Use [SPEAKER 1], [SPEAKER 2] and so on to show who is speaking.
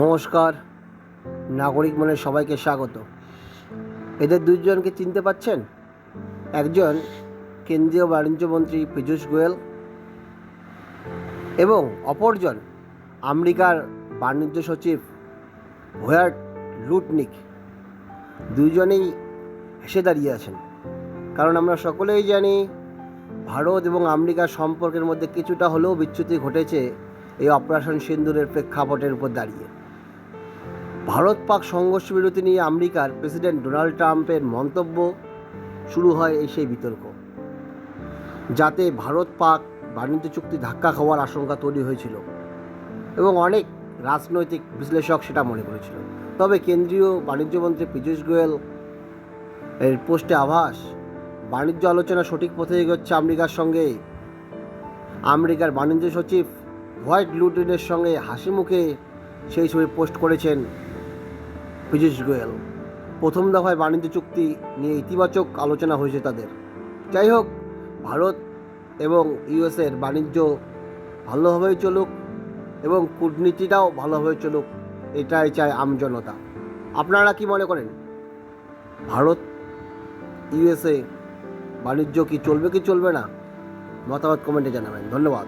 [SPEAKER 1] নমস্কার, নাগরিক মনে সবাইকে স্বাগত। এদের দুজনকে চিনতে পাচ্ছেন? একজন কেন্দ্রীয় বাণিজ্যমন্ত্রী পীযূষ গোয়েল এবং অপরজন আমেরিকার বাণিজ্য সচিব হোয়াইট লুটনিক। দুইজনেই হেসে দাঁড়িয়ে আছেন, কারণ আমরা সকলেই জানি ভারত এবং আমেরিকার সম্পর্কের মধ্যে কিছুটা হলেও বিচ্যুতি ঘটেছে এই অপারেশন সিন্দুরের প্রেক্ষাপটের উপর দাঁড়িয়ে। ভারত পাক সংঘর্ষ বিরতি নিয়ে আমেরিকার প্রেসিডেন্ট ডোনাল্ড ট্রাম্পের মন্তব্য শুরু হয় সেই বিতর্ক, যাতে ভারত পাক বাণিজ্য চুক্তি ধাক্কা খাওয়ার আশঙ্কা তৈরি হয়েছিল এবং অনেক রাজনৈতিক বিশ্লেষক সেটা মনে করেছিল। তবে কেন্দ্রীয় বাণিজ্যমন্ত্রী পীযূষ গোয়েল এর পোস্টে আভাস, বাণিজ্য আলোচনা সঠিক পথে এগোচ্ছে আমেরিকার সঙ্গে। আমেরিকার বাণিজ্য সচিব হোয়াইট লুটনের সঙ্গে হাসি মুখে সেই ছবি পোস্ট করেছেন পীযূষ গোয়েল। প্রথম দফায় বাণিজ্য চুক্তি নিয়ে ইতিবাচক আলোচনা হয়েছে তাদের। যাই হোক, ভারত এবং ইউএসের বাণিজ্য ভালোভাবেই চলুক এবং কূটনীতিটাও ভালোভাবে চলুক, এটাই চায় আমজনতা। আপনারা কি মনে করেন? ভারত ইউএসএ বাণিজ্য কি চলবে কি চলবে না? মতামত কমেন্টে জানাবেন। ধন্যবাদ।